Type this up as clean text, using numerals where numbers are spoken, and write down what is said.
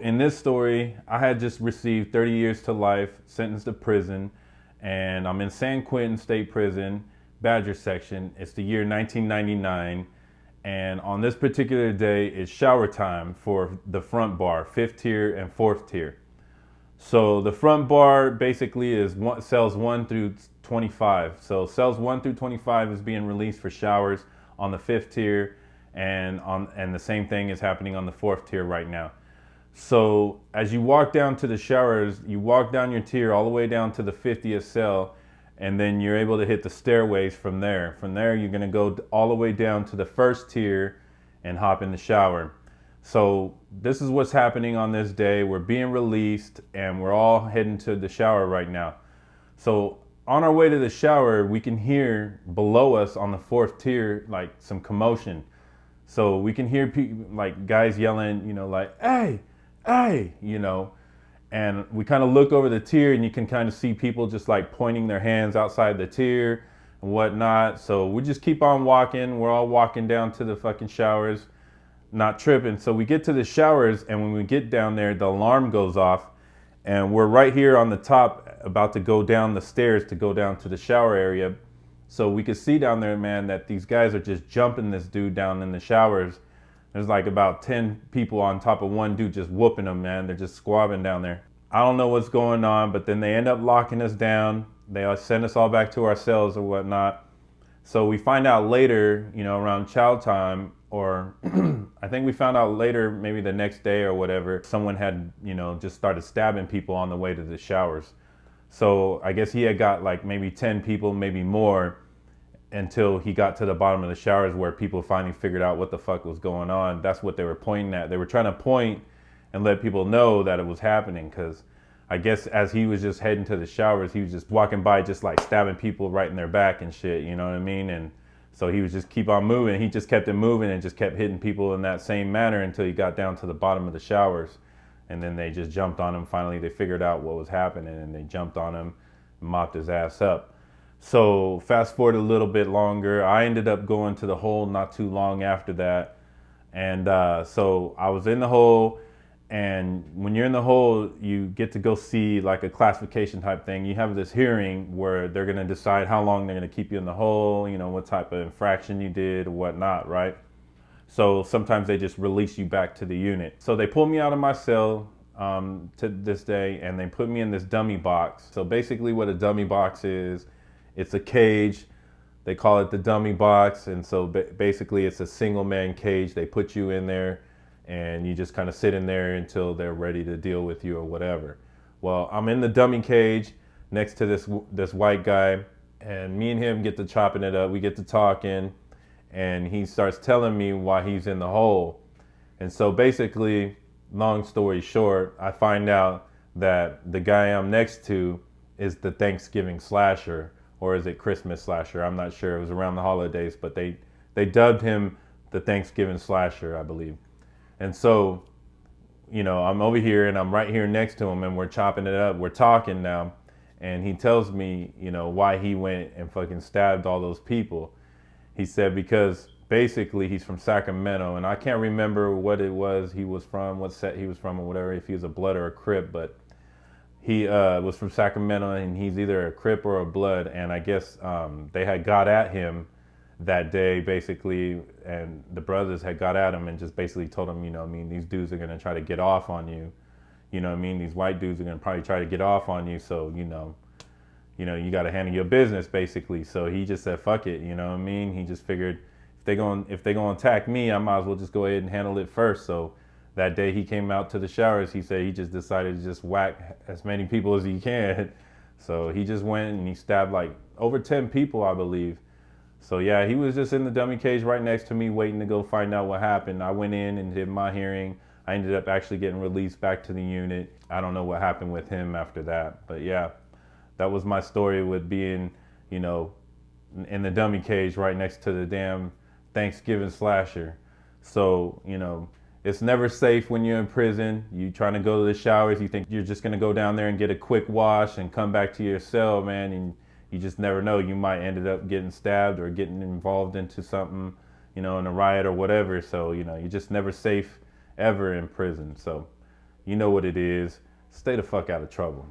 in this story, I had just received 30 years to life, sentenced to prison, and I'm in San Quentin State Prison, Badger section. It's the year 1999, and on this particular day, it's shower time for the front bar, 5th tier and 4th tier. So the front bar basically is cells 1 through 25. So cells 1 through 25 is being released for showers on the 5th tier, and the same thing is happening on the 4th tier right now. So as you walk down to the showers, you walk down your tier all the way down to the 50th cell, and then you're able to hit the stairways from there. From there, you're gonna go all the way down to the 1st tier and hop in the shower. So this is what's happening on this day. We're being released and we're all heading to the shower right now. So on our way to the shower, we can hear below us on the 4th tier, like some commotion. So we can hear people, like guys yelling, like, hey, and we kind of look over the tier and you can kind of see people just like pointing their hands outside the tier and whatnot. So we just keep on walking. We're all walking down to the fucking showers, not tripping. So we get to the showers, and when we get down there, the alarm goes off, and we're right here on the top about to go down the stairs to go down to the shower area. So we could see down there, man, that these guys are just jumping this dude down in the showers. There's like about 10 people on top of one dude just whooping him, man. They're just squabbing down there. I don't know what's going on, but then they end up locking us down. They send us all back to our cells or whatnot. So we find out later, around chow time, or I think we found out later, maybe the next day or whatever, someone had, just started stabbing people on the way to the showers. So I guess he had got like maybe 10 people, maybe more, until he got to the bottom of the showers where people finally figured out what the fuck was going on. That's what they were pointing at. They were trying to point and let people know that it was happening, because I guess as he was just heading to the showers, he was just walking by just like stabbing people right in their back and shit, you know what I mean? And so he was just keep on moving. He just kept it moving and just kept hitting people in that same manner until he got down to the bottom of the showers. And then they just jumped on him. Finally, they figured out what was happening and they jumped on him and mopped his ass up. So fast forward a little bit longer, I ended up going to the hole not too long after that. And so I was in the hole, and when you're in the hole, you get to go see like a classification type thing. You have this hearing where they're gonna decide how long they're gonna keep you in the hole, what type of infraction you did or whatnot, right? So sometimes they just release you back to the unit. So they pulled me out of my cell to this day, and they put me in this dummy box. So basically what a dummy box is, it's a cage. They call it the dummy box. And so basically it's a single man cage. They put you in there and you just kind of sit in there until they're ready to deal with you or whatever. Well, I'm in the dummy cage next to this white guy, and me and him get to chopping it up. We get to talking, and he starts telling me why he's in the hole. And so basically, long story short, I find out that the guy I'm next to is the Thanksgiving slasher, or is it Christmas slasher? I'm not sure. It was around the holidays, but they dubbed him the Thanksgiving slasher, I believe. And so, I'm over here and I'm right here next to him, and we're chopping it up. We're talking now, and he tells me, why he went and fucking stabbed all those people. He said because basically he's from Sacramento, and I can't remember what it was he was from, what set he was from or whatever, if he was a Blood or a Crip, but he was from Sacramento, and he's either a Crip or a Blood, and I guess they had got at him that day basically, and the brothers had got at him and just basically told him, these dudes are gonna try to get off on you, these white dudes are gonna probably try to get off on you, so you gotta handle your business basically. So he just said fuck it, he just figured if they gonna attack me, I might as well just go ahead and handle it first. So that day he came out to the showers, he said he just decided to just whack as many people as he can. So he just went and he stabbed like over 10 people, I believe. So yeah, he was just in the dummy cage right next to me waiting to go find out what happened. I went in and did my hearing. I ended up actually getting released back to the unit. I don't know what happened with him after that. But yeah, that was my story with being, in the dummy cage right next to the damn Thanksgiving slasher. So, it's never safe when you're in prison. You trying to go to the showers, you think you're just gonna go down there and get a quick wash and come back to your cell, man, and you just never know. You might end up getting stabbed or getting involved into something, in a riot or whatever. So, you're just never safe ever in prison. So, You know what it is. Stay the fuck out of trouble.